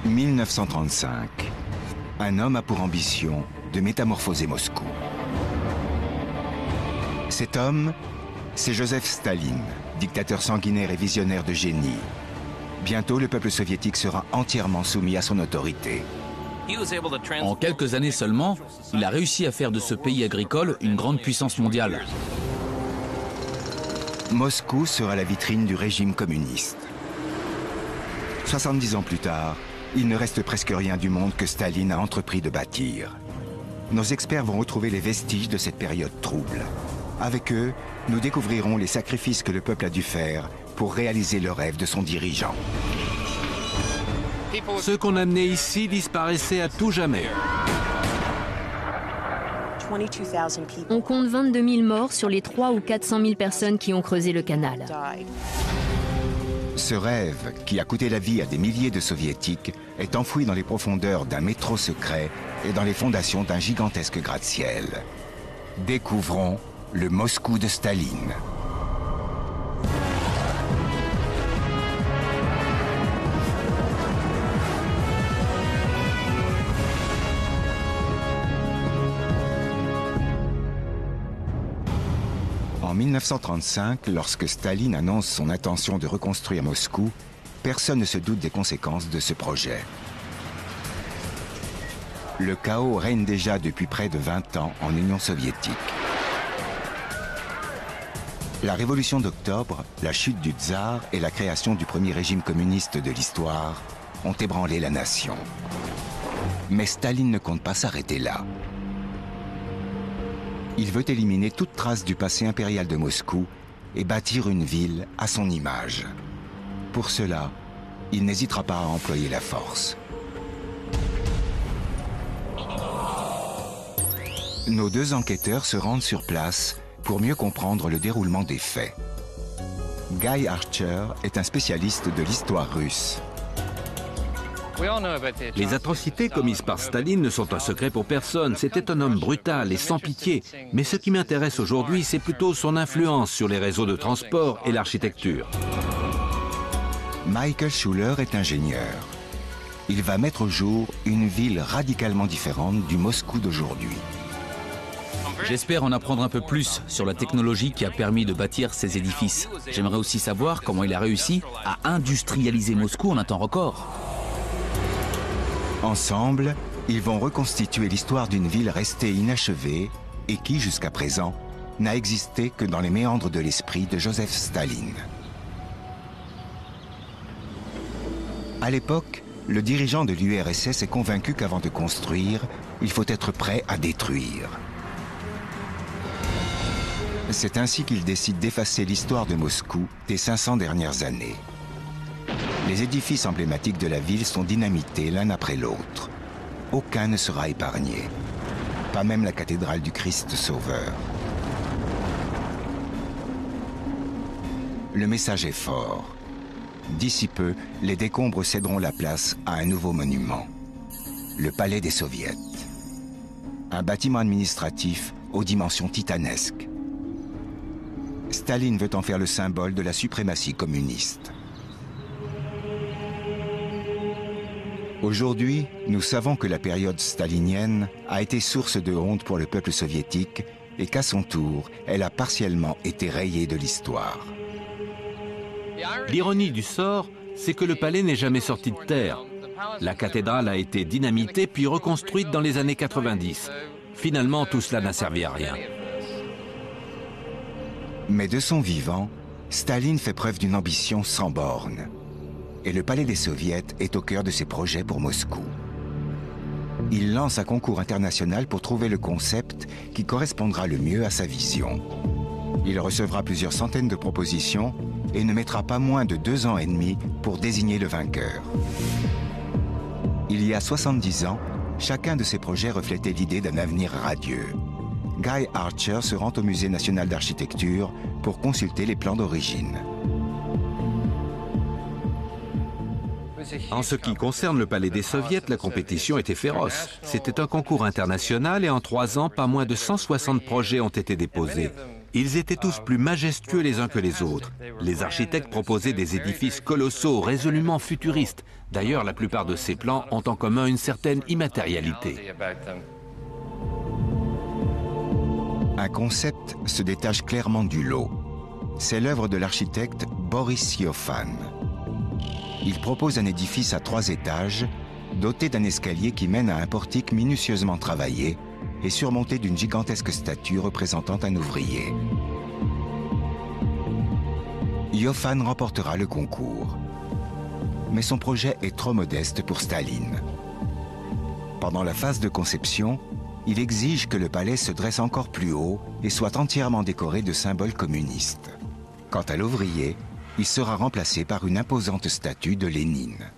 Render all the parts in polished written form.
1935. Un homme a pour ambition de métamorphoser Moscou. Cet homme, c'est Joseph Staline, dictateur sanguinaire et visionnaire de génie. Bientôt, le peuple soviétique sera entièrement soumis à son autorité. En quelques années seulement, il a réussi à faire de ce pays agricole une grande puissance mondiale. Moscou sera la vitrine du régime communiste. 70 ans plus tard, il ne reste presque rien du monde que Staline a entrepris de bâtir. Nos experts vont retrouver les vestiges de cette période trouble. Avec eux, nous découvrirons les sacrifices que le peuple a dû faire pour réaliser le rêve de son dirigeant. Ceux qu'on amenait ici disparaissaient à tout jamais. On compte 22 000 morts sur les 300 ou 400 000 personnes qui ont creusé le canal. Ce rêve, qui a coûté la vie à des milliers de Soviétiques, est enfoui dans les profondeurs d'un métro secret et dans les fondations d'un gigantesque gratte-ciel. Découvrons le Moscou de Staline. En 1935, lorsque Staline annonce son intention de reconstruire Moscou, personne ne se doute des conséquences de ce projet. Le chaos règne déjà depuis près de 20 ans en Union soviétique. La révolution d'octobre, la chute du tsar et la création du premier régime communiste de l'histoire ont ébranlé la nation. Mais Staline ne compte pas s'arrêter là. Il veut éliminer toute trace du passé impérial de Moscou et bâtir une ville à son image. Pour cela, il n'hésitera pas à employer la force. Nos deux enquêteurs se rendent sur place pour mieux comprendre le déroulement des faits. Guy Archer est un spécialiste de l'histoire russe. Les atrocités commises par Staline ne sont un secret pour personne. C'était un homme brutal et sans pitié. Mais ce qui m'intéresse aujourd'hui, c'est plutôt son influence sur les réseaux de transport et l'architecture. Michael Schuller est ingénieur. Il va mettre au jour une ville radicalement différente du Moscou d'aujourd'hui. J'espère en apprendre un peu plus sur la technologie qui a permis de bâtir ces édifices. J'aimerais aussi savoir comment il a réussi à industrialiser Moscou en un temps record. Ensemble, ils vont reconstituer l'histoire d'une ville restée inachevée et qui, jusqu'à présent, n'a existé que dans les méandres de l'esprit de Joseph Staline. À l'époque, le dirigeant de l'URSS est convaincu qu'avant de construire, il faut être prêt à détruire. C'est ainsi qu'il décide d'effacer l'histoire de Moscou des 500 dernières années. Les édifices emblématiques de la ville sont dynamités l'un après l'autre. Aucun ne sera épargné. Pas même la cathédrale du Christ Sauveur. Le message est fort. D'ici peu, les décombres céderont la place à un nouveau monument. Le Palais des Soviets. Un bâtiment administratif aux dimensions titanesques. Staline veut en faire le symbole de la suprématie communiste. Aujourd'hui, nous savons que la période stalinienne a été source de honte pour le peuple soviétique et qu'à son tour, elle a partiellement été rayée de l'histoire. L'ironie du sort, c'est que le palais n'est jamais sorti de terre. La cathédrale a été dynamitée puis reconstruite dans les années 90. Finalement, tout cela n'a servi à rien. Mais de son vivant, Staline fait preuve d'une ambition sans bornes. Et le Palais des Soviets est au cœur de ses projets pour Moscou. Il lance un concours international pour trouver le concept qui correspondra le mieux à sa vision. Il recevra plusieurs centaines de propositions et ne mettra pas moins de 2 ans et demi pour désigner le vainqueur. Il y a 70 ans, chacun de ces projets reflétait l'idée d'un avenir radieux. Guy Archer se rend au Musée national d'architecture pour consulter les plans d'origine. En ce qui concerne le Palais des Soviets, la compétition était féroce. C'était un concours international et en 3 ans, pas moins de 160 projets ont été déposés. Ils étaient tous plus majestueux les uns que les autres. Les architectes proposaient des édifices colossaux, résolument futuristes. D'ailleurs, la plupart de ces plans ont en commun une certaine immatérialité. Un concept se détache clairement du lot. C'est l'œuvre de l'architecte Boris Iofan. Il propose un édifice à 3 étages, doté d'un escalier qui mène à un portique minutieusement travaillé et surmonté d'une gigantesque statue représentant un ouvrier. Iofan remportera le concours. Mais son projet est trop modeste pour Staline. Pendant la phase de conception, il exige que le palais se dresse encore plus haut et soit entièrement décoré de symboles communistes. Quant à l'ouvrier, il sera remplacé par une imposante statue de Lénine.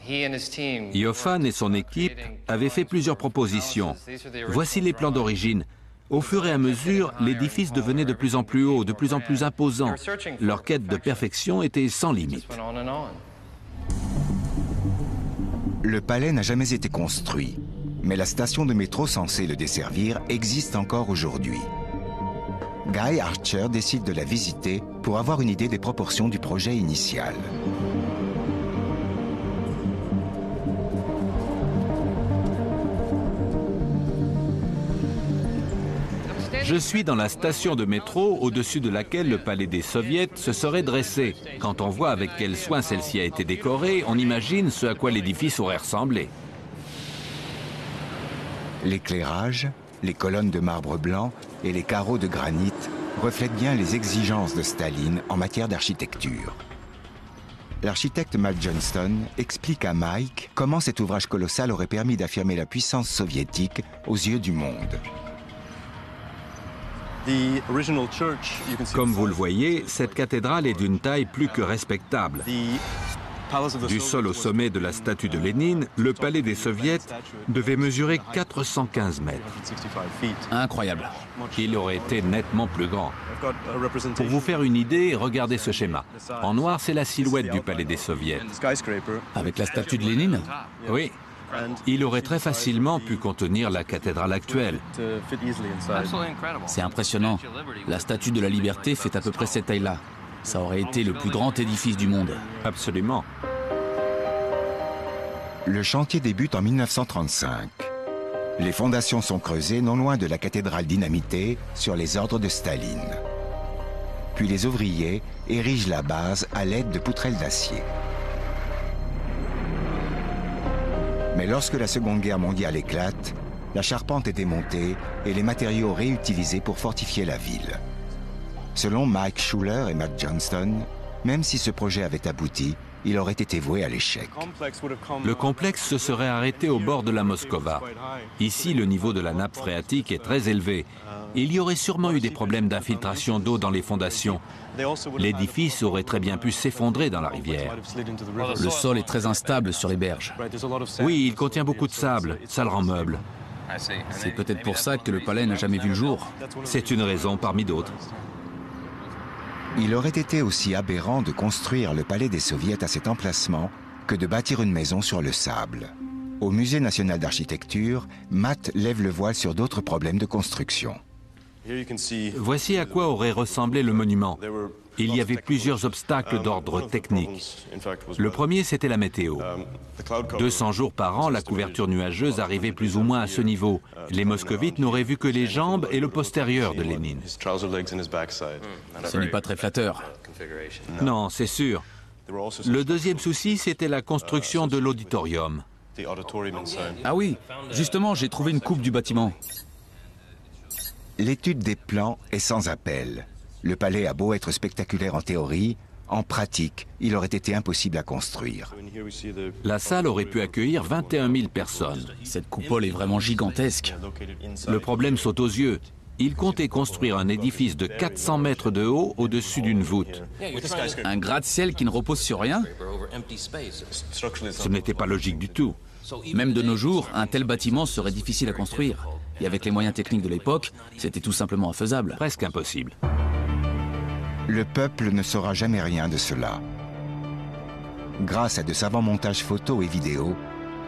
Iofan et son équipe avaient fait plusieurs propositions. Voici les plans d'origine. Au fur et à mesure, l'édifice devenait de plus en plus haut, de plus en plus imposant. Leur quête de perfection était sans limite. Le palais n'a jamais été construit, mais la station de métro censée le desservir existe encore aujourd'hui. Guy Archer décide de la visiter pour avoir une idée des proportions du projet initial. Je suis dans la station de métro au-dessus de laquelle le palais des Soviets se serait dressé. Quand on voit avec quel soin celle-ci a été décorée, on imagine ce à quoi l'édifice aurait ressemblé. L'éclairage, les colonnes de marbre blanc et les carreaux de granit reflètent bien les exigences de Staline en matière d'architecture. L'architecte Matt Johnston explique à Mike comment cet ouvrage colossal aurait permis d'affirmer la puissance soviétique aux yeux du monde. Comme vous le voyez, cette cathédrale est d'une taille plus que respectable. Du sol au sommet de la statue de Lénine, le palais des Soviets devait mesurer 415 mètres. Incroyable. Il aurait été nettement plus grand. Pour vous faire une idée, regardez ce schéma. En noir, c'est la silhouette du palais des Soviets. Avec la statue de Lénine? Oui. Il aurait très facilement pu contenir la cathédrale actuelle. C'est impressionnant. La statue de la Liberté fait à peu près cette taille-là. Ça aurait été le plus grand édifice du monde. Absolument. Le chantier débute en 1935. Les fondations sont creusées non loin de la cathédrale dynamitée sur les ordres de Staline. Puis les ouvriers érigent la base à l'aide de poutrelles d'acier. Mais lorsque la Seconde Guerre mondiale éclate, la charpente est démontée et les matériaux réutilisés pour fortifier la ville. Selon Mike Schuller et Matt Johnston, même si ce projet avait abouti, il aurait été voué à l'échec. Le complexe se serait arrêté au bord de la Moskova. Ici, le niveau de la nappe phréatique est très élevé. Il y aurait sûrement eu des problèmes d'infiltration d'eau dans les fondations. L'édifice aurait très bien pu s'effondrer dans la rivière. Le sol est très instable sur les berges. Oui, il contient beaucoup de sable, ça le rend meuble. C'est peut-être pour ça que le palais n'a jamais vu le jour. C'est une raison parmi d'autres. Il aurait été aussi aberrant de construire le palais des Soviets à cet emplacement que de bâtir une maison sur le sable. Au Musée national d'architecture, Matt lève le voile sur d'autres problèmes de construction. Voici à quoi aurait ressemblé le monument. Il y avait plusieurs obstacles d'ordre technique. Le premier, c'était la météo. 200 jours par an, la couverture nuageuse arrivait plus ou moins à ce niveau. Les moscovites n'auraient vu que les jambes et le postérieur de Lénine. Ce n'est pas très flatteur. Non, c'est sûr. Le deuxième souci, c'était la construction de l'auditorium. Ah oui, justement, j'ai trouvé une coupe du bâtiment. L'étude des plans est sans appel. Le palais a beau être spectaculaire en théorie, en pratique, il aurait été impossible à construire. La salle aurait pu accueillir 21 000 personnes. Cette coupole est vraiment gigantesque. Le problème saute aux yeux. Il comptait construire un édifice de 400 mètres de haut au-dessus d'une voûte. Un gratte-ciel qui ne repose sur rien? Ce n'était pas logique du tout. Même de nos jours, un tel bâtiment serait difficile à construire. Et avec les moyens techniques de l'époque, c'était tout simplement infaisable. Presque impossible. Le peuple ne saura jamais rien de cela. Grâce à de savants montages photos et vidéos,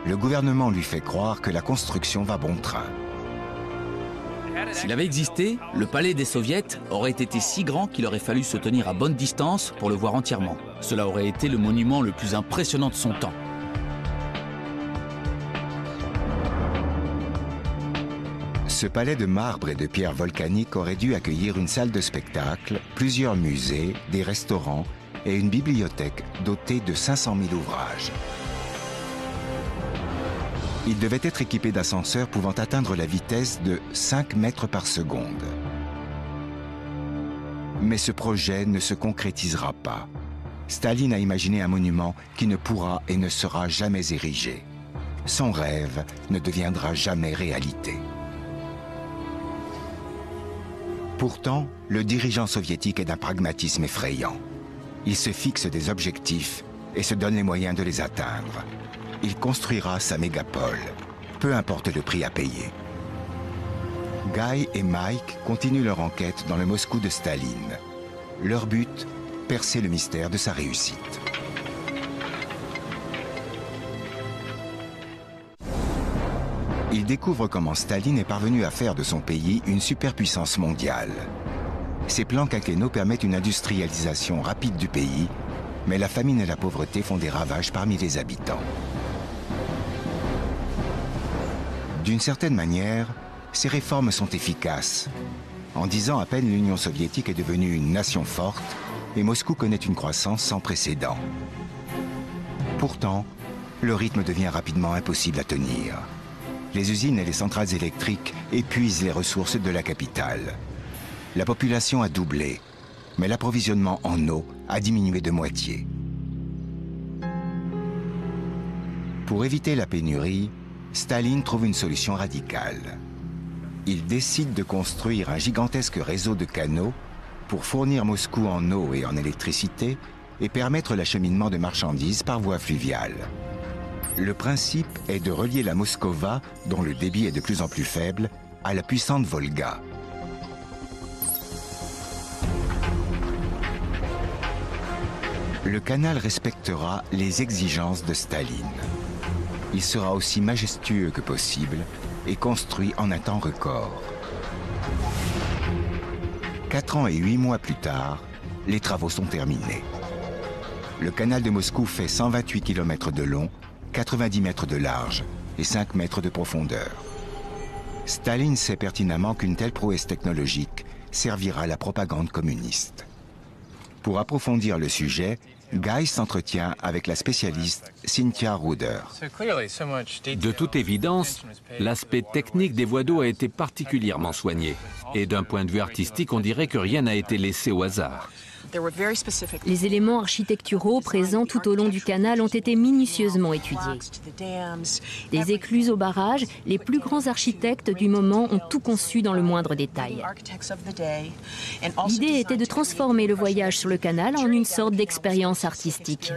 le gouvernement lui fait croire que la construction va bon train. S'il avait existé, le palais des Soviets aurait été si grand qu'il aurait fallu se tenir à bonne distance pour le voir entièrement. Cela aurait été le monument le plus impressionnant de son temps. Ce palais de marbre et de pierre volcanique aurait dû accueillir une salle de spectacle, plusieurs musées, des restaurants et une bibliothèque dotée de 500 000 ouvrages. Il devait être équipé d'ascenseurs pouvant atteindre la vitesse de 5 mètres par seconde. Mais ce projet ne se concrétisera pas. Staline a imaginé un monument qui ne pourra et ne sera jamais érigé. Son rêve ne deviendra jamais réalité. Pourtant, le dirigeant soviétique est d'un pragmatisme effrayant. Il se fixe des objectifs et se donne les moyens de les atteindre. Il construira sa mégapole, peu importe le prix à payer. Guy et Mike continuent leur enquête dans le Moscou de Staline. Leur but, percer le mystère de sa réussite. Ils découvrent comment Staline est parvenu à faire de son pays une superpuissance mondiale. Ses plans quinquennaux permettent une industrialisation rapide du pays, mais la famine et la pauvreté font des ravages parmi les habitants. D'une certaine manière, ces réformes sont efficaces. En 10 ans à peine, l'Union soviétique est devenue une nation forte et Moscou connaît une croissance sans précédent. Pourtant, le rythme devient rapidement impossible à tenir. Les usines et les centrales électriques épuisent les ressources de la capitale. La population a doublé, mais l'approvisionnement en eau a diminué de moitié. Pour éviter la pénurie, Staline trouve une solution radicale. Il décide de construire un gigantesque réseau de canaux pour fournir Moscou en eau et en électricité et permettre l'acheminement de marchandises par voie fluviale. Le principe est de relier la Moskova, dont le débit est de plus en plus faible, à la puissante Volga. Le canal respectera les exigences de Staline. Il sera aussi majestueux que possible et construit en un temps record. 4 ans et 8 mois plus tard, les travaux sont terminés. Le canal de Moscou fait 128 km de long, 90 mètres de large et 5 mètres de profondeur. Staline sait pertinemment qu'une telle prouesse technologique servira à la propagande communiste. Pour approfondir le sujet, Guy s'entretient avec la spécialiste Cynthia Ruder. De toute évidence, l'aspect technique des voies d'eau a été particulièrement soigné. Et d'un point de vue artistique, on dirait que rien n'a été laissé au hasard. Les éléments architecturaux présents tout au long du canal ont été minutieusement étudiés. Des écluses aux barrages, les plus grands architectes du moment ont tout conçu dans le moindre détail. L'idée était de transformer le voyage sur le canal en une sorte d'expérience artistique.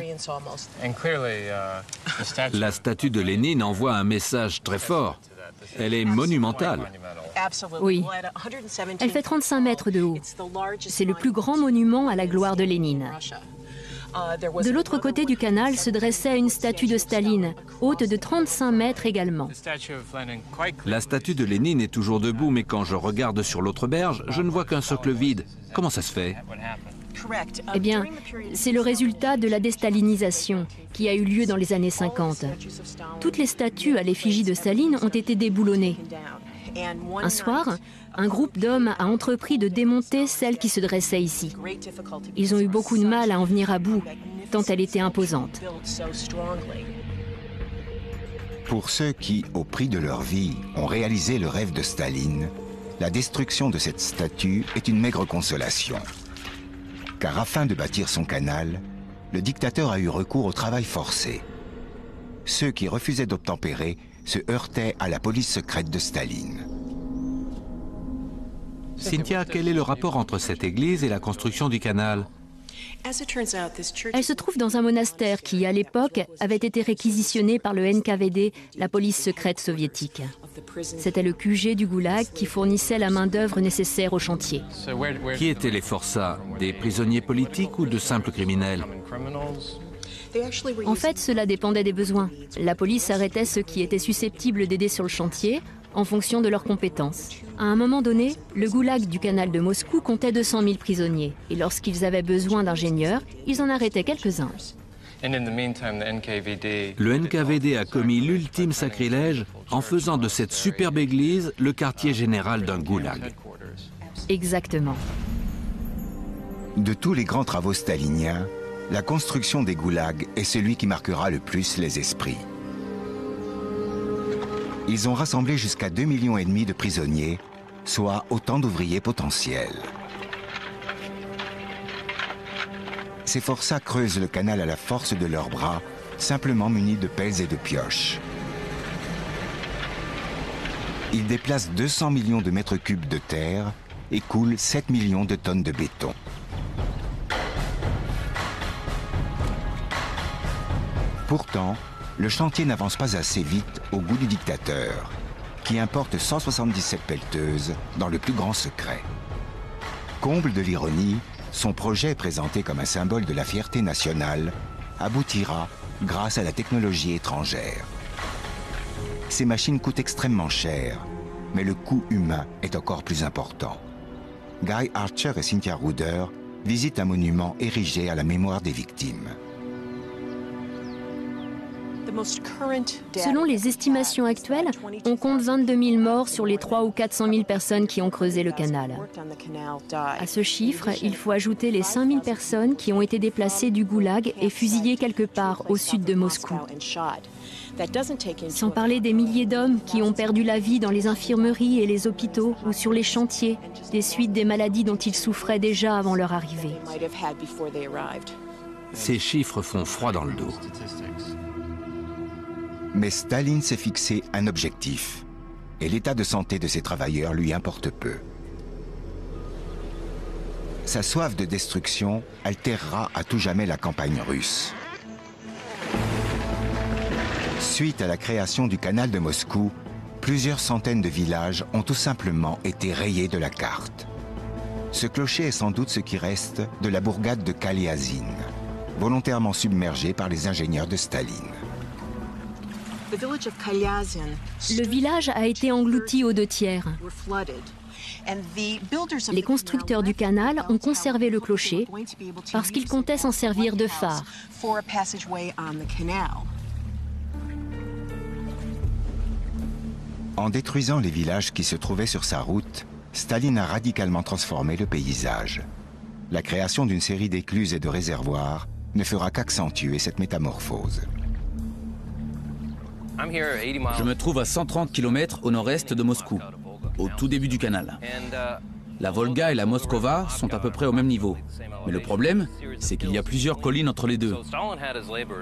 La statue de Lénine envoie un message très fort. Elle est monumentale. Oui, elle fait 35 mètres de haut. C'est le plus grand monument à la gloire de Lénine. De l'autre côté du canal se dressait une statue de Staline, haute de 35 mètres également. La statue de Lénine est toujours debout, mais quand je regarde sur l'autre berge, je ne vois qu'un socle vide. Comment ça se fait ? Eh bien, c'est le résultat de la déstalinisation qui a eu lieu dans les années 50. Toutes les statues à l'effigie de Staline ont été déboulonnées. Un soir, un groupe d'hommes a entrepris de démonter celle qui se dressait ici. Ils ont eu beaucoup de mal à en venir à bout, tant elle était imposante. Pour ceux qui, au prix de leur vie, ont réalisé le rêve de Staline, la destruction de cette statue est une maigre consolation. Car afin de bâtir son canal, le dictateur a eu recours au travail forcé. Ceux qui refusaient d'obtempérer se heurtaient à la police secrète de Staline. Cynthia, quel est le rapport entre cette église et la construction du canal ? Elle se trouve dans un monastère qui, à l'époque, avait été réquisitionné par le NKVD, la police secrète soviétique. C'était le QG du Goulag qui fournissait la main-d'œuvre nécessaire au chantier. Qui étaient les forçats ? Des prisonniers politiques ou de simples criminels ? En fait, cela dépendait des besoins. La police arrêtait ceux qui étaient susceptibles d'aider sur le chantier en fonction de leurs compétences. À un moment donné, le goulag du canal de Moscou comptait 200 000 prisonniers. Et lorsqu'ils avaient besoin d'ingénieurs, ils en arrêtaient quelques-uns. Le NKVD a commis l'ultime sacrilège en faisant de cette superbe église le quartier général d'un goulag. Exactement. De tous les grands travaux staliniens, la construction des goulags est celui qui marquera le plus les esprits. Ils ont rassemblé jusqu'à 2,5 millions de prisonniers, soit autant d'ouvriers potentiels. Ces forçats creusent le canal à la force de leurs bras, simplement munis de pelles et de pioches. Ils déplacent 200 millions de mètres cubes de terre et coulent 7 millions de tonnes de béton. Pourtant, le chantier n'avance pas assez vite au goût du dictateur, qui importe 177 pelleteuses dans le plus grand secret. Comble de l'ironie, son projet, présenté comme un symbole de la fierté nationale, aboutira grâce à la technologie étrangère. Ces machines coûtent extrêmement cher, mais le coût humain est encore plus important. Guy Archer et Cynthia Ruder visitent un monument érigé à la mémoire des victimes. Selon les estimations actuelles, on compte 22 000 morts sur les 300 ou 400 000 personnes qui ont creusé le canal. À ce chiffre, il faut ajouter les 5 000 personnes qui ont été déplacées du goulag et fusillées quelque part au sud de Moscou. Sans parler des milliers d'hommes qui ont perdu la vie dans les infirmeries et les hôpitaux ou sur les chantiers, des suites des maladies dont ils souffraient déjà avant leur arrivée. Ces chiffres font froid dans le dos. Mais Staline s'est fixé un objectif, et l'état de santé de ses travailleurs lui importe peu. Sa soif de destruction altérera à tout jamais la campagne russe. Suite à la création du canal de Moscou, plusieurs centaines de villages ont tout simplement été rayés de la carte. Ce clocher est sans doute ce qui reste de la bourgade de Kaliazin, volontairement submergée par les ingénieurs de Staline. Le village a été englouti aux 2/3. Les constructeurs du canal ont conservé le clocher parce qu'ils comptaient s'en servir de phare. En détruisant les villages qui se trouvaient sur sa route, Staline a radicalement transformé le paysage. La création d'une série d'écluses et de réservoirs ne fera qu'accentuer cette métamorphose. Je me trouve à 130 km au nord-est de Moscou, au tout début du canal. La Volga et la Moskova sont à peu près au même niveau. Mais le problème, c'est qu'il y a plusieurs collines entre les deux.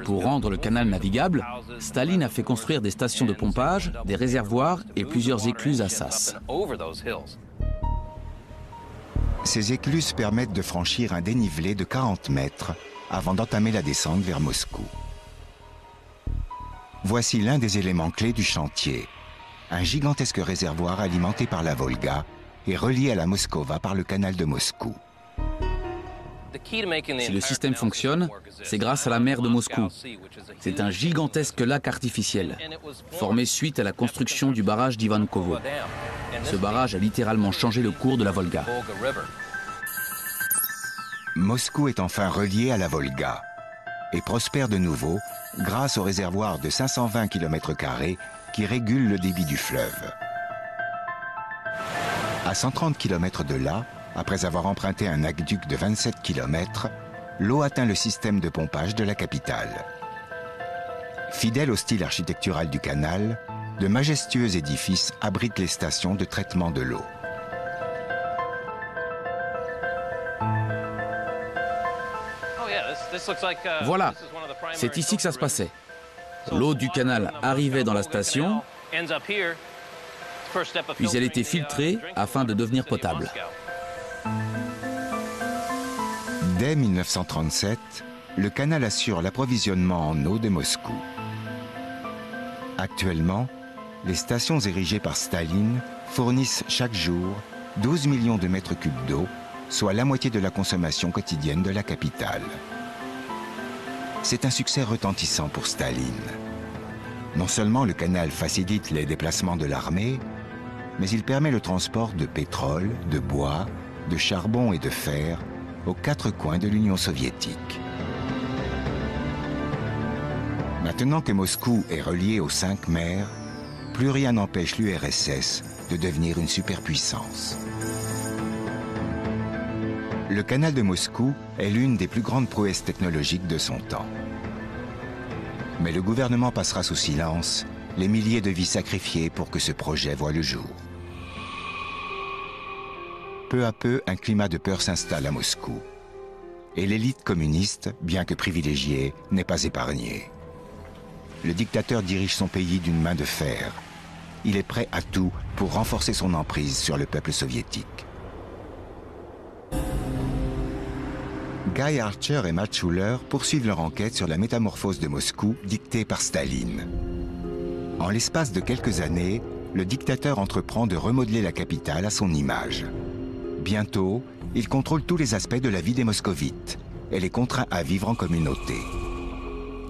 Pour rendre le canal navigable, Staline a fait construire des stations de pompage, des réservoirs et plusieurs écluses à sas. Ces écluses permettent de franchir un dénivelé de 40 mètres avant d'entamer la descente vers Moscou. Voici l'un des éléments clés du chantier, un gigantesque réservoir alimenté par la Volga et relié à la Moskova par le canal de Moscou. Si le système fonctionne, c'est grâce à la mer de Moscou. C'est un gigantesque lac artificiel, formé suite à la construction du barrage d'Ivankovo. Ce barrage a littéralement changé le cours de la Volga. Moscou est enfin relié à la Volga et prospère de nouveau grâce au réservoir de 520 km² qui régule le débit du fleuve. À 130 km de là, après avoir emprunté un aqueduc de 27 km, l'eau atteint le système de pompage de la capitale. Fidèle au style architectural du canal, de majestueux édifices abritent les stations de traitement de l'eau. Voilà, c'est ici que ça se passait. L'eau du canal arrivait dans la station, puis elle était filtrée afin de devenir potable. Dès 1937, le canal assure l'approvisionnement en eau de Moscou. Actuellement, les stations érigées par Staline fournissent chaque jour 12 millions de mètres cubes d'eau, soit la moitié de la consommation quotidienne de la capitale. C'est un succès retentissant pour Staline. Non seulement le canal facilite les déplacements de l'armée, mais il permet le transport de pétrole, de bois, de charbon et de fer aux 4 coins de l'Union soviétique. Maintenant que Moscou est relié aux 5 mers, plus rien n'empêche l'URSS de devenir une superpuissance. Le canal de Moscou est l'une des plus grandes prouesses technologiques de son temps. Mais le gouvernement passera sous silence les milliers de vies sacrifiées pour que ce projet voie le jour. Peu à peu, un climat de peur s'installe à Moscou. Et l'élite communiste, bien que privilégiée, n'est pas épargnée. Le dictateur dirige son pays d'une main de fer. Il est prêt à tout pour renforcer son emprise sur le peuple soviétique. Guy Archer et Matt Schuller poursuivent leur enquête sur la métamorphose de Moscou dictée par Staline. En l'espace de quelques années, le dictateur entreprend de remodeler la capitale à son image. Bientôt, il contrôle tous les aspects de la vie des moscovites et les contraint à vivre en communauté.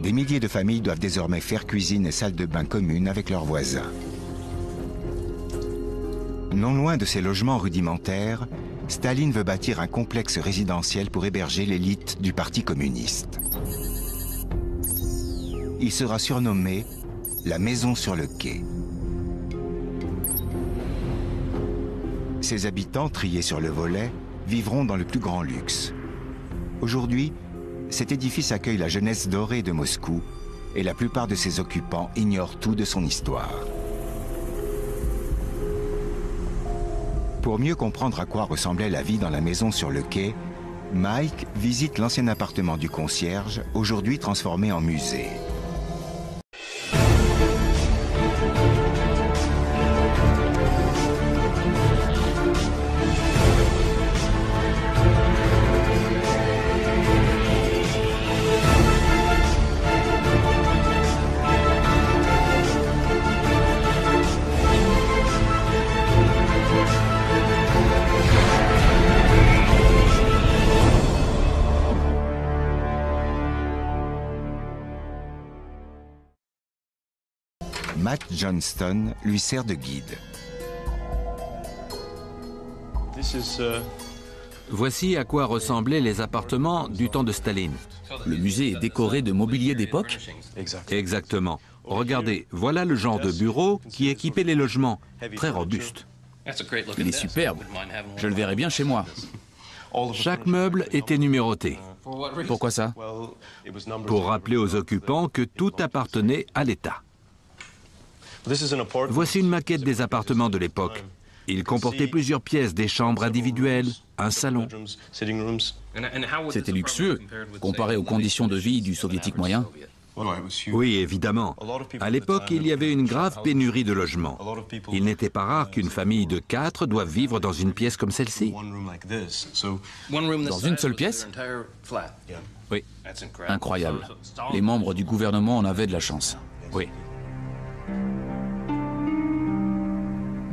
Des milliers de familles doivent désormais faire cuisine et salle de bain communes avec leurs voisins. Non loin de ces logements rudimentaires, Staline veut bâtir un complexe résidentiel pour héberger l'élite du Parti communiste. Il sera surnommé la Maison sur le quai. Ses habitants, triés sur le volet, vivront dans le plus grand luxe. Aujourd'hui, cet édifice accueille la jeunesse dorée de Moscou et la plupart de ses occupants ignorent tout de son histoire. Pour mieux comprendre à quoi ressemblait la vie dans la maison sur le quai, Mike visite l'ancien appartement du concierge, aujourd'hui transformé en musée. Matt Johnston lui sert de guide. Voici à quoi ressemblaient les appartements du temps de Staline. Le musée est décoré de mobilier d'époque. Exactement. Regardez, voilà le genre de bureau qui équipait les logements. Très robuste. Il est superbe. Je le verrai bien chez moi. Chaque meuble était numéroté. Pourquoi ça? Pour rappeler aux occupants que tout appartenait à l'État. Voici une maquette des appartements de l'époque. Il comportait plusieurs pièces, des chambres individuelles, un salon. C'était luxueux, comparé aux conditions de vie du soviétique moyen. Oui, évidemment. À l'époque, il y avait une grave pénurie de logements. Il n'était pas rare qu'une famille de 4 doive vivre dans une pièce comme celle-ci. Dans une seule pièce? Oui. Incroyable. Les membres du gouvernement en avaient de la chance. Oui.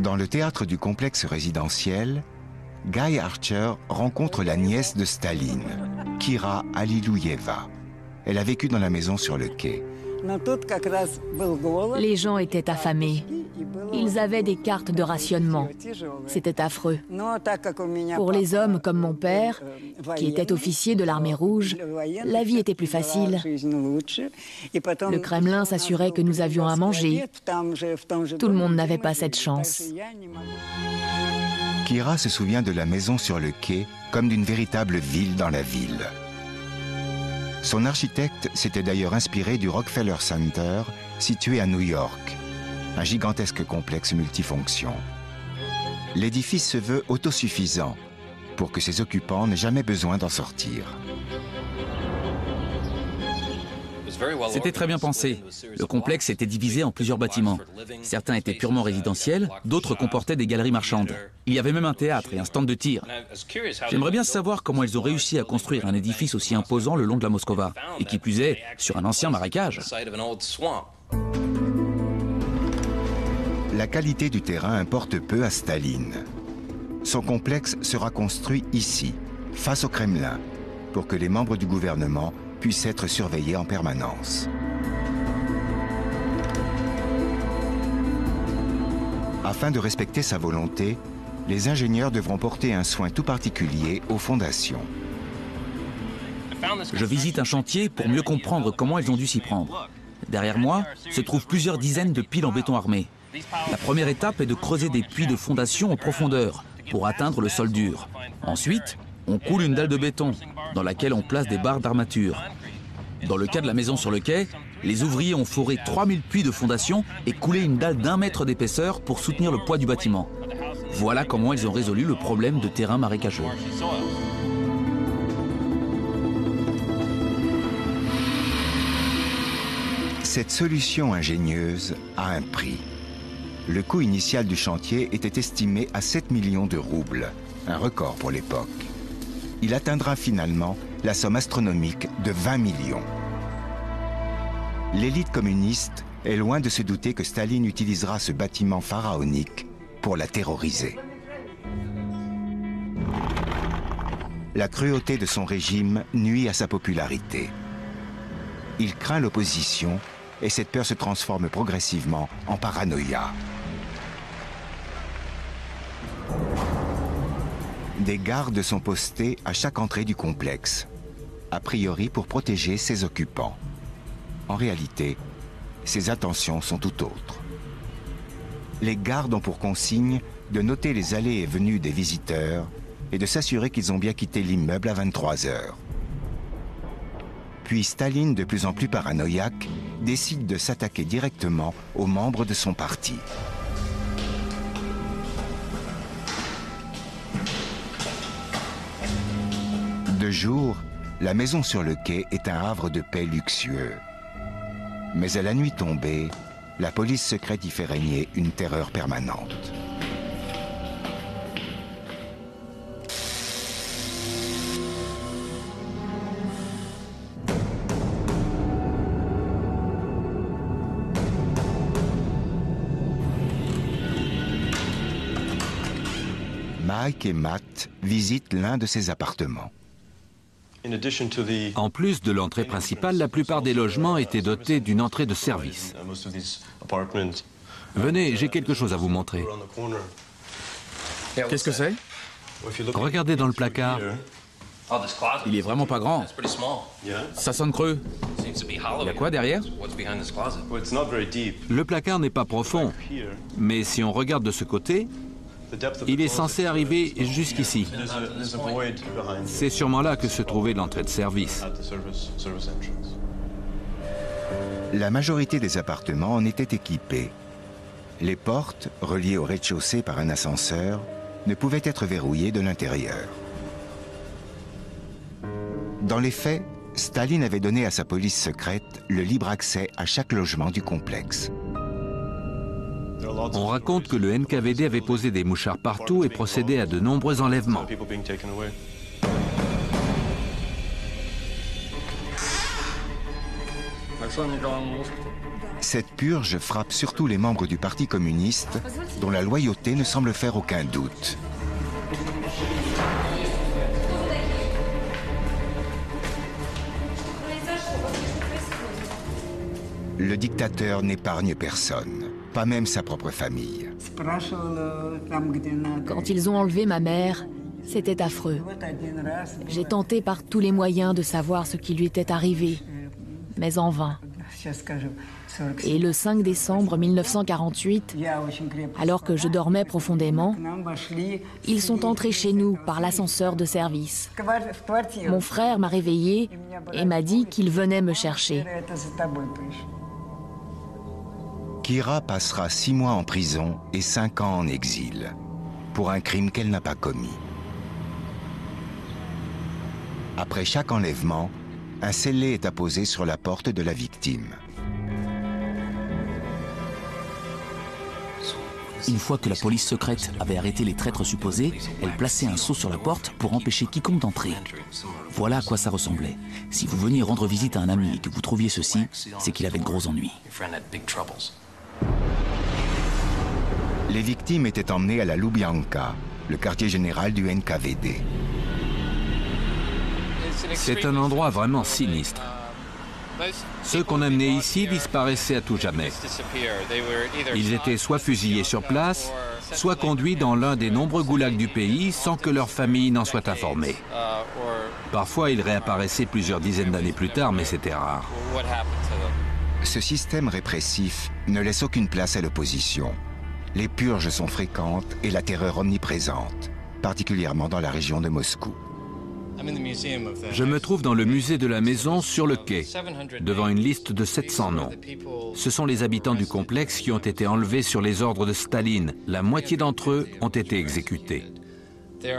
Dans le théâtre du complexe résidentiel, Guy Archer rencontre la nièce de Staline, Kira Alilouyeva. Elle a vécu dans la maison sur le quai. Les gens étaient affamés. Ils avaient des cartes de rationnement. C'était affreux. Pour les hommes comme mon père, qui était officier de l'armée rouge, la vie était plus facile. Le Kremlin s'assurait que nous avions à manger. Tout le monde n'avait pas cette chance. Kira se souvient de la maison sur le quai comme d'une véritable ville dans la ville. Son architecte s'était d'ailleurs inspiré du Rockefeller Center, situé à New York, un gigantesque complexe multifonction. L'édifice se veut autosuffisant pour que ses occupants n'aient jamais besoin d'en sortir. C'était très bien pensé. Le complexe était divisé en plusieurs bâtiments. Certains étaient purement résidentiels, d'autres comportaient des galeries marchandes. Il y avait même un théâtre et un stand de tir. J'aimerais bien savoir comment ils ont réussi à construire un édifice aussi imposant le long de la Moskova, et qui plus est, sur un ancien marécage. La qualité du terrain importe peu à Staline. Son complexe sera construit ici, face au Kremlin, pour que les membres du gouvernement puissent être surveillés en permanence. Afin de respecter sa volonté, les ingénieurs devront porter un soin tout particulier aux fondations. Je visite un chantier pour mieux comprendre comment ils ont dû s'y prendre. Derrière moi se trouvent plusieurs dizaines de piles en béton armé. La première étape est de creuser des puits de fondation en profondeur pour atteindre le sol dur. Ensuite, on coule une dalle de béton dans laquelle on place des barres d'armature. Dans le cas de la maison sur le quai, les ouvriers ont foré 3000 puits de fondation et coulé une dalle d'1 mètre d'épaisseur pour soutenir le poids du bâtiment. Voilà comment ils ont résolu le problème de terrain marécageux. Cette solution ingénieuse a un prix. Le coût initial du chantier était estimé à 7 millions de roubles, un record pour l'époque. Il atteindra finalement la somme astronomique de 20 millions. L'élite communiste est loin de se douter que Staline utilisera ce bâtiment pharaonique pour la terroriser. La cruauté de son régime nuit à sa popularité. Il craint l'opposition et cette peur se transforme progressivement en paranoïa. Des gardes sont postés à chaque entrée du complexe, a priori pour protéger ses occupants. En réalité, ses intentions sont tout autres. Les gardes ont pour consigne de noter les allées et venues des visiteurs et de s'assurer qu'ils ont bien quitté l'immeuble à 23 heures. Puis Staline, de plus en plus paranoïaque, décide de s'attaquer directement aux membres de son parti. De jour, la maison sur le quai est un havre de paix luxueux. Mais à la nuit tombée, la police secrète y fait régner une terreur permanente. Mike et Matt visitent l'un de ses appartements. En plus de l'entrée principale, la plupart des logements étaient dotés d'une entrée de service. Venez, j'ai quelque chose à vous montrer. Qu'est-ce que c'est? Regardez dans le placard. Il est vraiment pas grand. Ça sonne creux. Il y a quoi derrière? Le placard n'est pas profond, mais si on regarde de ce côté, il est censé arriver jusqu'ici. C'est sûrement là que se trouvait l'entrée de service. La majorité des appartements en étaient équipés. Les portes, reliées au rez-de-chaussée par un ascenseur, ne pouvaient être verrouillées de l'intérieur. Dans les faits, Staline avait donné à sa police secrète le libre accès à chaque logement du complexe. On raconte que le NKVD avait posé des mouchards partout et procédé à de nombreux enlèvements. Cette purge frappe surtout les membres du Parti communiste, dont la loyauté ne semble faire aucun doute. Le dictateur n'épargne personne, pas même sa propre famille. Quand ils ont enlevé ma mère, c'était affreux. J'ai tenté par tous les moyens de savoir ce qui lui était arrivé, mais en vain. Et le 5 décembre 1948, alors que je dormais profondément, ils sont entrés chez nous par l'ascenseur de service. Mon frère m'a réveillée et m'a dit qu'il venait me chercher. Kira passera 6 mois en prison et 5 ans en exil, pour un crime qu'elle n'a pas commis. Après chaque enlèvement, un scellé est apposé sur la porte de la victime. Une fois que la police secrète avait arrêté les traîtres supposés, elle plaçait un sceau sur la porte pour empêcher quiconque d'entrer. Voilà à quoi ça ressemblait. Si vous veniez rendre visite à un ami et que vous trouviez ceci, c'est qu'il avait de gros ennuis. Les victimes étaient emmenées à la Loubianka, le quartier général du NKVD. C'est un endroit vraiment sinistre. Ceux qu'on amenait ici disparaissaient à tout jamais. Ils étaient soit fusillés sur place, soit conduits dans l'un des nombreux goulags du pays sans que leur famille n'en soit informée. Parfois, ils réapparaissaient plusieurs dizaines d'années plus tard, mais c'était rare. Ce système répressif ne laisse aucune place à l'opposition. Les purges sont fréquentes et la terreur omniprésente, particulièrement dans la région de Moscou. Je me trouve dans le musée de la maison sur le quai, devant une liste de 700 noms. Ce sont les habitants du complexe qui ont été enlevés sur les ordres de Staline. La moitié d'entre eux ont été exécutés.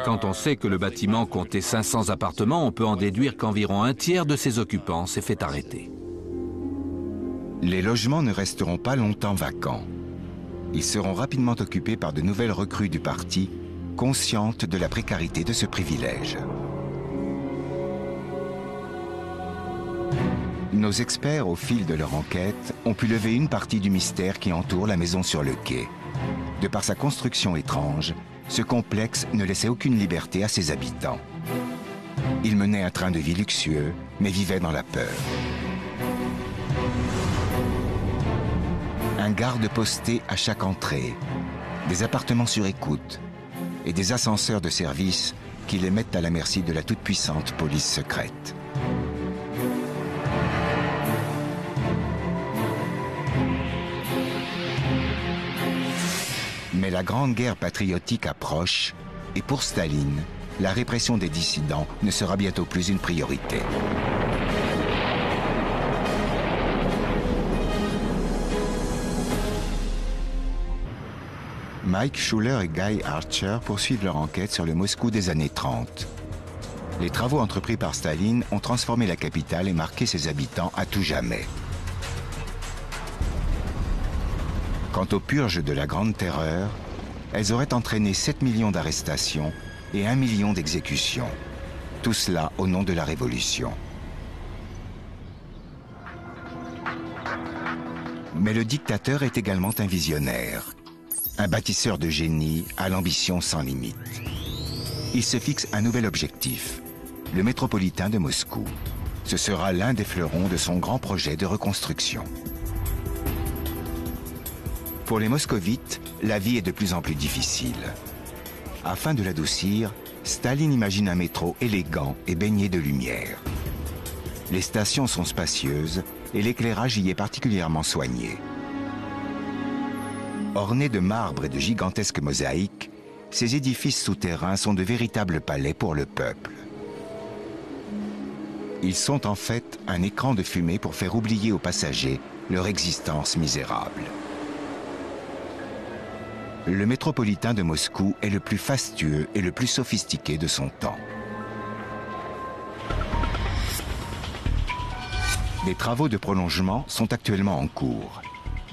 Quand on sait que le bâtiment comptait 500 appartements, on peut en déduire qu'environ un tiers de ses occupants s'est fait arrêter. Les logements ne resteront pas longtemps vacants. Ils seront rapidement occupés par de nouvelles recrues du parti, conscientes de la précarité de ce privilège. Nos experts, au fil de leur enquête, ont pu lever une partie du mystère qui entoure la maison sur le quai. De par sa construction étrange, ce complexe ne laissait aucune liberté à ses habitants. Ils menaient un train de vie luxueux, mais vivaient dans la peur. Un garde posté à chaque entrée, des appartements sur écoute et des ascenseurs de service qui les mettent à la merci de la toute-puissante police secrète. Mais la Grande Guerre patriotique approche et pour Staline, la répression des dissidents ne sera bientôt plus une priorité. Mike Schuller et Guy Archer poursuivent leur enquête sur le Moscou des années 30. Les travaux entrepris par Staline ont transformé la capitale et marqué ses habitants à tout jamais. Quant aux purges de la Grande Terreur, elles auraient entraîné 7 millions d'arrestations et 1 million d'exécutions. Tout cela au nom de la Révolution. Mais le dictateur est également un visionnaire. Un bâtisseur de génie à l'ambition sans limite. Il se fixe un nouvel objectif, le métropolitain de Moscou. Ce sera l'un des fleurons de son grand projet de reconstruction. Pour les moscovites, la vie est de plus en plus difficile. Afin de l'adoucir, Staline imagine un métro élégant et baigné de lumière. Les stations sont spacieuses et l'éclairage y est particulièrement soigné. Ornés de marbre et de gigantesques mosaïques, ces édifices souterrains sont de véritables palais pour le peuple. Ils sont en fait un écran de fumée pour faire oublier aux passagers leur existence misérable. Le métropolitain de Moscou est le plus fastueux et le plus sophistiqué de son temps. Des travaux de prolongement sont actuellement en cours.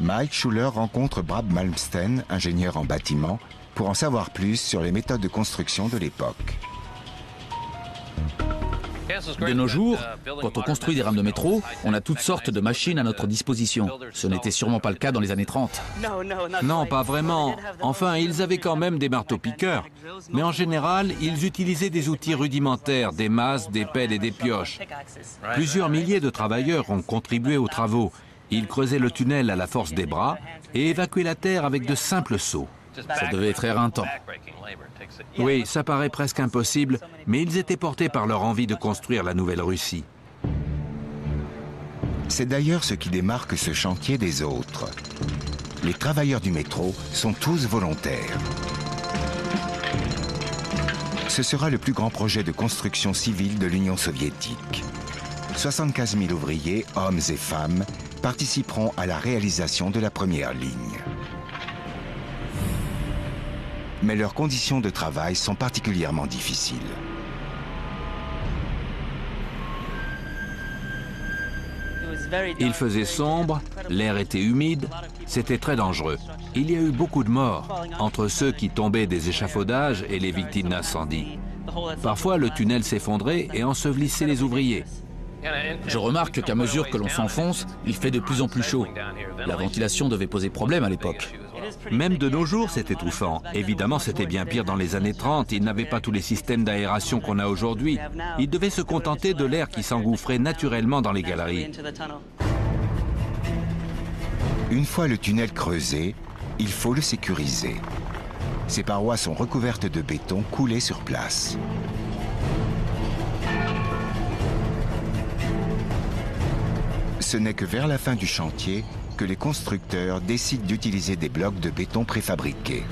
Mike Schuller rencontre Brad Malmsten, ingénieur en bâtiment, pour en savoir plus sur les méthodes de construction de l'époque. De nos jours, quand on construit des rames de métro, on a toutes sortes de machines à notre disposition. Ce n'était sûrement pas le cas dans les années 30. Non, pas vraiment. Enfin, ils avaient quand même des marteaux-piqueurs. Mais en général, ils utilisaient des outils rudimentaires, des masses, des pelles et des pioches. Plusieurs milliers de travailleurs ont contribué aux travaux. Ils creusaient le tunnel à la force des bras et évacuaient la terre avec de simples seaux. Ça devait être éreintant. Oui, ça paraît presque impossible, mais ils étaient portés par leur envie de construire la nouvelle Russie. C'est d'ailleurs ce qui démarque ce chantier des autres. Les travailleurs du métro sont tous volontaires. Ce sera le plus grand projet de construction civile de l'Union soviétique. 75 000 ouvriers, hommes et femmes, participeront à la réalisation de la première ligne. Mais leurs conditions de travail sont particulièrement difficiles. Il faisait sombre, l'air était humide, c'était très dangereux. Il y a eu beaucoup de morts, entre ceux qui tombaient des échafaudages et les victimes d'incendie. Parfois, le tunnel s'effondrait et ensevelissait les ouvriers. Je remarque qu'à mesure que l'on s'enfonce, il fait de plus en plus chaud. La ventilation devait poser problème à l'époque. Même de nos jours, c'est étouffant. Évidemment, c'était bien pire dans les années 30. Ils n'avaient pas tous les systèmes d'aération qu'on a aujourd'hui. Ils devaient se contenter de l'air qui s'engouffrait naturellement dans les galeries. Une fois le tunnel creusé, il faut le sécuriser. Ses parois sont recouvertes de béton coulé sur place. Ce n'est que vers la fin du chantier que les constructeurs décident d'utiliser des blocs de béton préfabriqués.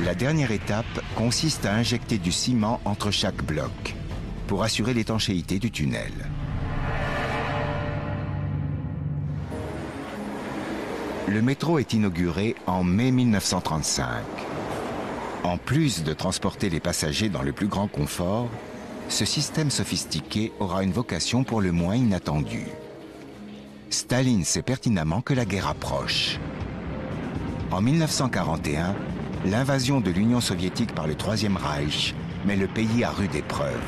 La dernière étape consiste à injecter du ciment entre chaque bloc pour assurer l'étanchéité du tunnel. Le métro est inauguré en mai 1935. En plus de transporter les passagers dans le plus grand confort, ce système sophistiqué aura une vocation pour le moins inattendue. Staline sait pertinemment que la guerre approche. En 1941, l'invasion de l'Union soviétique par le Troisième Reich met le pays à rude épreuve.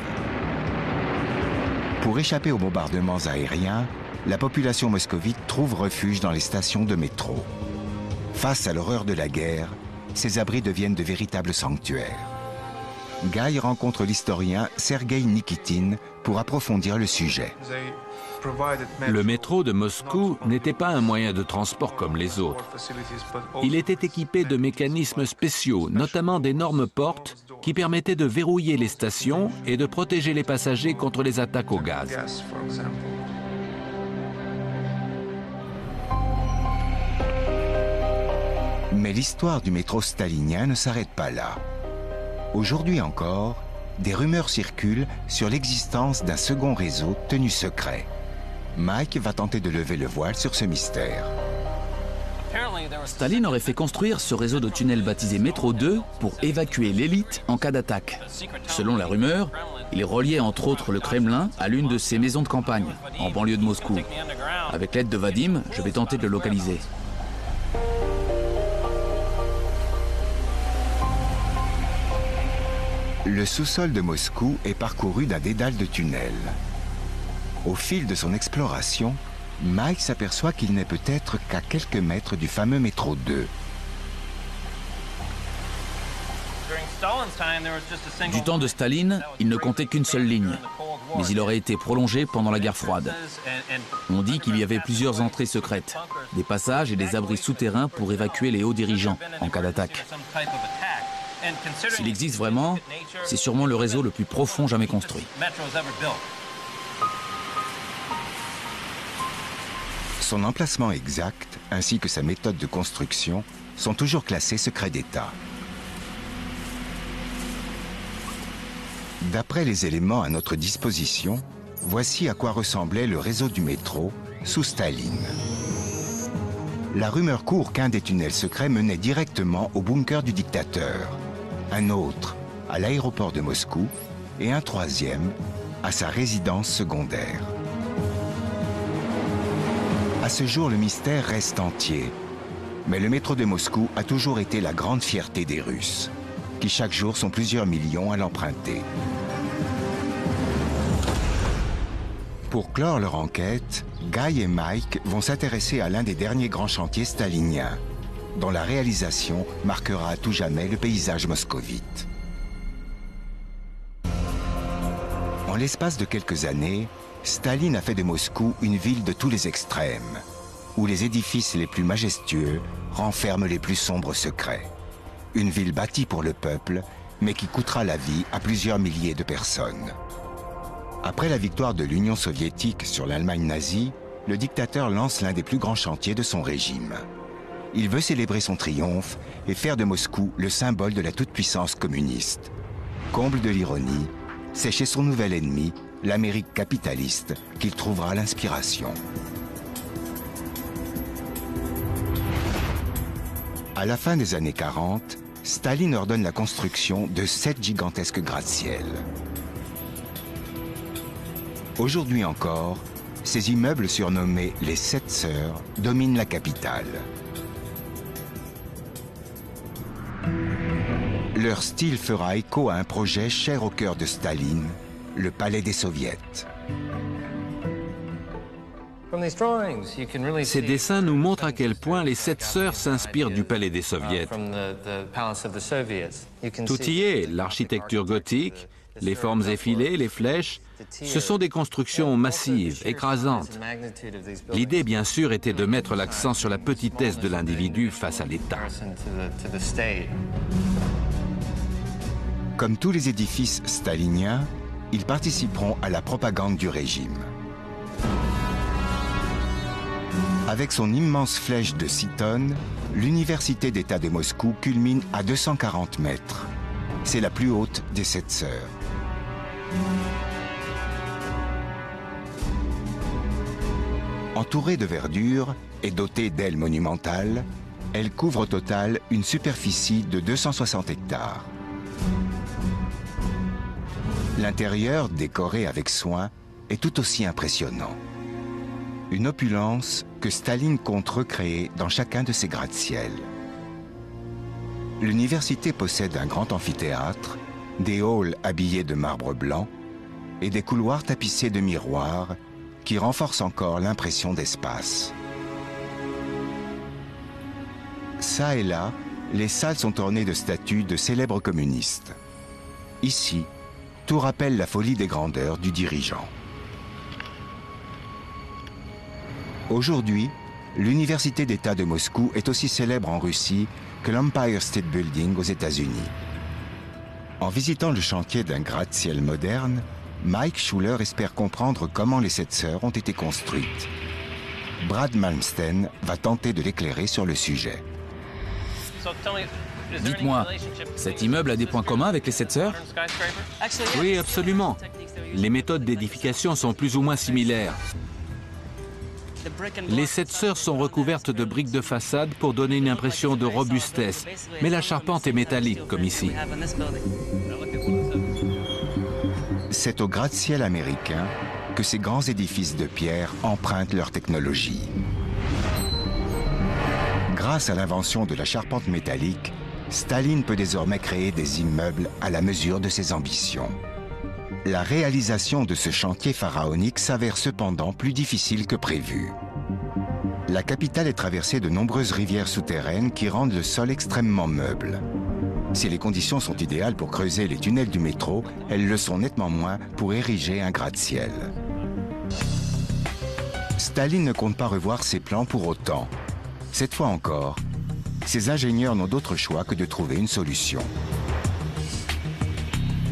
Pour échapper aux bombardements aériens, la population moscovite trouve refuge dans les stations de métro. Face à l'horreur de la guerre, ces abris deviennent de véritables sanctuaires. Guy rencontre l'historien Sergueï Nikitine pour approfondir le sujet. Le métro de Moscou n'était pas un moyen de transport comme les autres. Il était équipé de mécanismes spéciaux, notamment d'énormes portes qui permettaient de verrouiller les stations et de protéger les passagers contre les attaques au gaz. Mais l'histoire du métro stalinien ne s'arrête pas là. Aujourd'hui encore, des rumeurs circulent sur l'existence d'un second réseau tenu secret. Mike va tenter de lever le voile sur ce mystère. Staline aurait fait construire ce réseau de tunnels baptisé Métro 2 pour évacuer l'élite en cas d'attaque. Selon la rumeur, il reliait entre autres le Kremlin à l'une de ses maisons de campagne, en banlieue de Moscou. Avec l'aide de Vadim, je vais tenter de le localiser. Le sous-sol de Moscou est parcouru d'un dédale de tunnels. Au fil de son exploration, Mike s'aperçoit qu'il n'est peut-être qu'à quelques mètres du fameux métro 2. Du temps de Staline, il ne comptait qu'une seule ligne, mais il aurait été prolongé pendant la guerre froide. On dit qu'il y avait plusieurs entrées secrètes, des passages et des abris souterrains pour évacuer les hauts dirigeants en cas d'attaque. S'il existe vraiment, c'est sûrement le réseau le plus profond jamais construit. Son emplacement exact, ainsi que sa méthode de construction, sont toujours classés secret d'État. D'après les éléments à notre disposition, voici à quoi ressemblait le réseau du métro sous Staline. La rumeur court qu'un des tunnels secrets menait directement au bunker du dictateur, un autre à l'aéroport de Moscou et un troisième à sa résidence secondaire. À ce jour, le mystère reste entier. Mais le métro de Moscou a toujours été la grande fierté des Russes, qui chaque jour sont plusieurs millions à l'emprunter. Pour clore leur enquête, Guy et Mike vont s'intéresser à l'un des derniers grands chantiers staliniens, dont la réalisation marquera à tout jamais le paysage moscovite. En l'espace de quelques années, Staline a fait de Moscou une ville de tous les extrêmes, où les édifices les plus majestueux renferment les plus sombres secrets. Une ville bâtie pour le peuple, mais qui coûtera la vie à plusieurs milliers de personnes. Après la victoire de l'Union soviétique sur l'Allemagne nazie, le dictateur lance l'un des plus grands chantiers de son régime. Il veut célébrer son triomphe et faire de Moscou le symbole de la toute-puissance communiste. Comble de l'ironie, c'est chez son nouvel ennemi, l'Amérique capitaliste, qu'il trouvera l'inspiration. À la fin des années 40, Staline ordonne la construction de 7 gigantesques gratte-ciel. Aujourd'hui encore, ces immeubles surnommés les 7 Sœurs dominent la capitale. Leur style fera écho à un projet cher au cœur de Staline, le Palais des Soviets. Ces dessins nous montrent à quel point les Sept Sœurs s'inspirent du palais des Soviets. Tout y est, l'architecture gothique, les formes effilées, les flèches. Ce sont des constructions massives, écrasantes. L'idée, bien sûr, était de mettre l'accent sur la petitesse de l'individu face à l'État. Comme tous les édifices staliniens, ils participeront à la propagande du régime. Avec son immense flèche de 6 tonnes, l'université d'État de Moscou culmine à 240 mètres. C'est la plus haute des Sept Sœurs. Entourée de verdure et dotée d'ailes monumentales, elle couvre au total une superficie de 260 hectares. L'intérieur, décoré avec soin, est tout aussi impressionnant. Une opulence que Staline compte recréer dans chacun de ses gratte-ciel. L'université possède un grand amphithéâtre, des halls habillés de marbre blanc et des couloirs tapissés de miroirs qui renforcent encore l'impression d'espace. Ça et là, les salles sont ornées de statues de célèbres communistes. Ici, tout rappelle la folie des grandeurs du dirigeant. Aujourd'hui, l'Université d'État de Moscou est aussi célèbre en Russie que l'Empire State Building aux États-Unis. En visitant le chantier d'un gratte-ciel moderne, Mike Schuller espère comprendre comment les Sept Sœurs ont été construites. Brad Malmsten va tenter de l'éclairer sur le sujet. Dites-moi, cet immeuble a des points communs avec les Sept Sœurs? Oui, absolument. Les méthodes d'édification sont plus ou moins similaires. Les Sept Sœurs sont recouvertes de briques de façade pour donner une impression de robustesse, mais la charpente est métallique, comme ici. C'est au gratte-ciel américain que ces grands édifices de pierre empruntent leur technologie. Grâce à l'invention de la charpente métallique, Staline peut désormais créer des immeubles à la mesure de ses ambitions. La réalisation de ce chantier pharaonique s'avère cependant plus difficile que prévu. La capitale est traversée de nombreuses rivières souterraines qui rendent le sol extrêmement meuble. Si les conditions sont idéales pour creuser les tunnels du métro, elles le sont nettement moins pour ériger un gratte-ciel. Staline ne compte pas revoir ses plans pour autant. Cette fois encore, ses ingénieurs n'ont d'autre choix que de trouver une solution.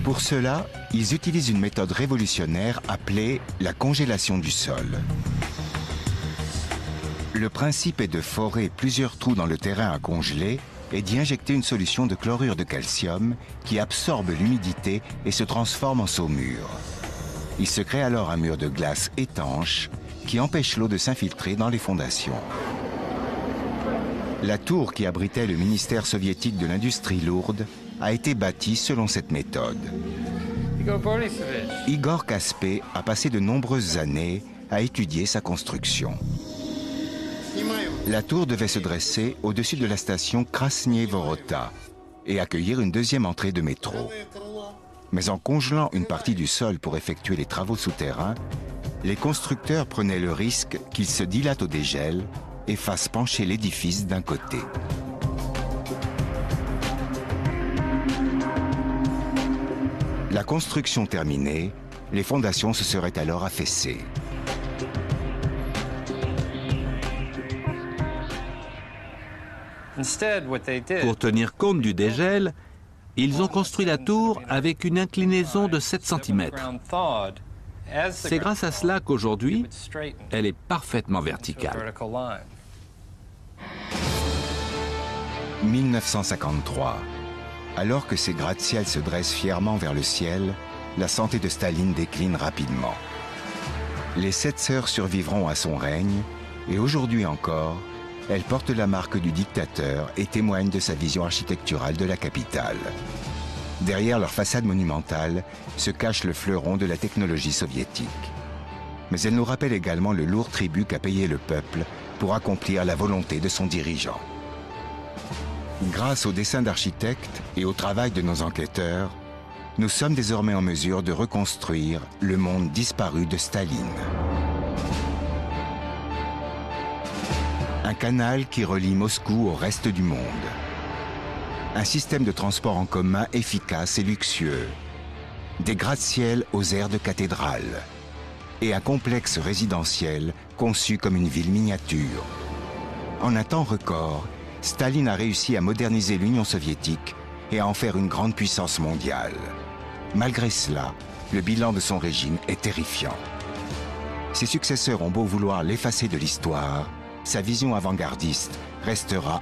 Pour cela, ils utilisent une méthode révolutionnaire appelée la congélation du sol. Le principe est de forer plusieurs trous dans le terrain à congeler et d'y injecter une solution de chlorure de calcium qui absorbe l'humidité et se transforme en saumure. Il se crée alors un mur de glace étanche qui empêche l'eau de s'infiltrer dans les fondations. La tour qui abritait le ministère soviétique de l'industrie lourde a été bâtie selon cette méthode. Igor Kaspé a passé de nombreuses années à étudier sa construction. La tour devait se dresser au-dessus de la station Krasny Vorota et accueillir une deuxième entrée de métro. Mais en congelant une partie du sol pour effectuer les travaux souterrains, les constructeurs prenaient le risque qu'il se dilate au dégel et fasse pencher l'édifice d'un côté. La construction terminée, les fondations se seraient alors affaissées. Pour tenir compte du dégel, ils ont construit la tour avec une inclinaison de 7 cm. C'est grâce à cela qu'aujourd'hui, elle est parfaitement verticale. 1953. Alors que ces gratte-ciels se dressent fièrement vers le ciel, la santé de Staline décline rapidement. Les Sept Sœurs survivront à son règne et aujourd'hui encore, elles portent la marque du dictateur et témoignent de sa vision architecturale de la capitale. Derrière leur façade monumentale se cache le fleuron de la technologie soviétique. Mais elle nous rappelle également le lourd tribut qu'a payé le peuple pour accomplir la volonté de son dirigeant. Grâce aux dessins d'architectes et au travail de nos enquêteurs, nous sommes désormais en mesure de reconstruire le monde disparu de Staline. Un canal qui relie Moscou au reste du monde. Un système de transport en commun efficace et luxueux. Des gratte-ciel aux airs de cathédrale. Et un complexe résidentiel conçu comme une ville miniature. En un temps record, Staline a réussi à moderniser l'Union soviétique et à en faire une grande puissance mondiale. Malgré cela, le bilan de son régime est terrifiant. Ses successeurs ont beau vouloir l'effacer de l'histoire, sa vision avant-gardiste restera